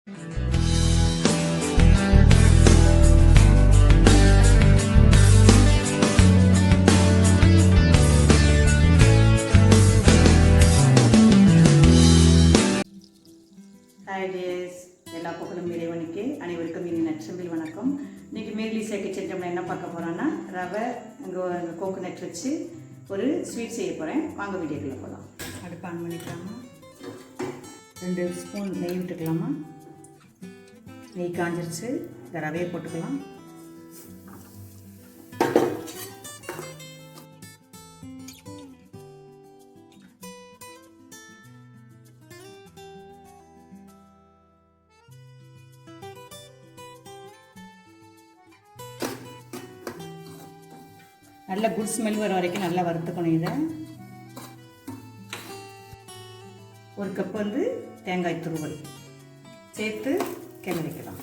Hi days, எல்லா புகழும் இறைவனுக்கு. அனைவருக்கும் இனி நட்சம்பில் வணக்கம். இன்றைக்கி மேரி லிஷியா கே செஞ்சோம்னா என்ன பார்க்க போகிறோன்னா, ரவை இங்கே கோகோனட் வச்சு ஒரு ஸ்வீட் செய்ய போகிறேன். வாங்க வீடியோக்குள்ளே போகலாம். அடுப்பு ஆன் பண்ணிக்கலாமா? 2 ஸ்பூன் நெய் விட்டுக்கலாமா? நெய் காஞ்சிருச்சு. இந்த ரவையை போட்டுக்கலாம். நல்ல குட் ஸ்மெல் வர வரைக்கும் நல்லா வறுத்துக்கணும். இதை 1 கப் தேங்காய் துருவல் சேர்த்து கிளறிக்கலாம்.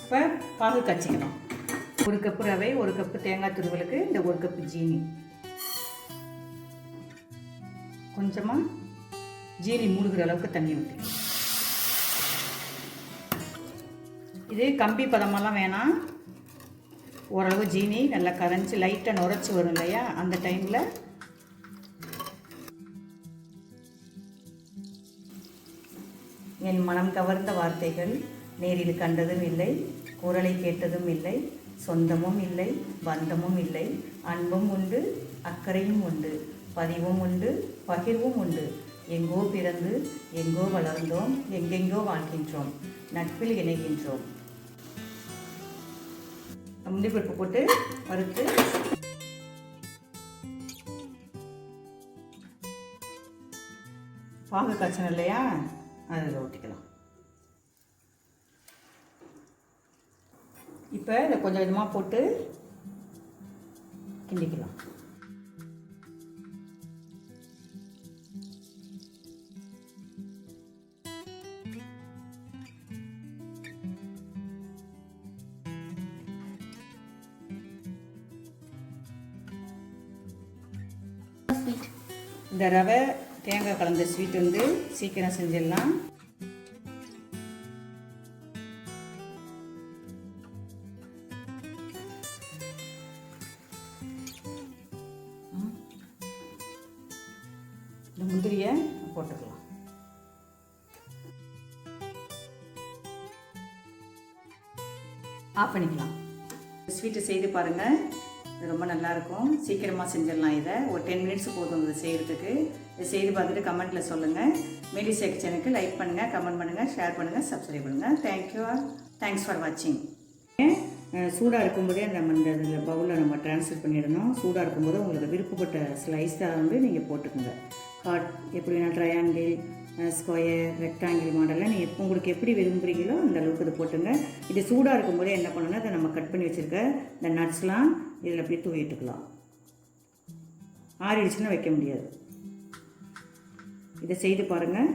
இப்போ பாகு காய்ச்சிக்கலாம். 1 கப்பு ரவை, 1 கப்பு தேங்காய் துருவலுக்கு இந்த 1 கப்பு ஜீனி. கொஞ்சமாக ஜீனி மூழ்கிற அளவுக்கு தண்ணி ஊற்றிக்கலாம். இது கம்பி பதமெல்லாம் வேணாம். ஓரளவு ஜீனி நல்லா கரைஞ்சி லைட்டாக நுரைச்சி வரும் இல்லையா, அந்த டைமில் என் மனம் கவர்ந்த வார்த்தைகள் நேரில் கண்டதும் இல்லை, குரலை கேட்டதும் இல்லை, சொந்தமும் இல்லை, பந்தமும் இல்லை, அன்பும் உண்டு, அக்கறையும் உண்டு, பதிவும் உண்டு, பகிர்வும் உண்டு, எங்கோ பிறந்து எங்கோ வளர்ந்தோம், எங்கெங்கோ வாழ்கின்றோம், நட்பில் இணைகின்றோம். முந்திரி பருப்பு போட்டு வறுத்து பாகு காய்ச்சணும் இல்லையா, அதில் ஊற்றிக்கலாம். இப்போ இதை கொஞ்சம் கொஞ்சமாக போட்டு கிண்டிக்கலாம். இந்த ரவை தேங்காய் கலந்த ஸ்வீட் சீக்கிரம் செஞ்சிடலாம். இந்த முந்திரியை போட்டுக்கலாம். ஆஃப் பண்ணிக்கலாம். ஸ்வீட்டை செய்து பாருங்கள், ரொம்ப நல்லாயிருக்கும். சீக்கிரமாக செஞ்சிடலாம். இதை ஒரு 10 மினிட்ஸ் போதும் இதை செய்கிறதுக்கு. இதை செய்து பார்த்துட்டு கமெண்ட்டில் சொல்லுங்கள். மேரி லிஷியா கே சேனலுக்கு லைக் பண்ணுங்கள், கமெண்ட் பண்ணுங்கள், ஷேர் பண்ணுங்கள், சப்ஸ்கிரைப் பண்ணுங்கள். தேங்க்ஸ் ஃபார் வாட்சிங். சூடாக இருக்கும்போதே நம்ம இந்த இதில் பவுலில் நம்ம ட்ரான்ஸ்ஃபர் பண்ணிடணும். சூடாக இருக்கும்போது உங்களுக்கு விருப்பப்பட்ட ஸ்லைஸாக நீங்கள் போட்டுக்கோங்க. ஹார்ட் எப்படி வேணால், ட்ரையாங்கிள், ஸ்கொயர், ரெக்டாங்கிள் மாடலில் நீங்கள் உங்களுக்கு எப்படி விரும்புகிறீங்களோ அந்த அளவுக்கு இது போட்டுங்க. இது சூடாக இருக்கும்போதே என்ன பண்ணணும்னா, இதை நம்ம கட் பண்ணி வச்சுருக்க இந்த நட்ஸ்லாம் இதில் அப்படியே தூவிட்டுக்கலாம். ஆறிடுச்சுன்னா வைக்க முடியாது. இதை செய்து பாருங்கள்.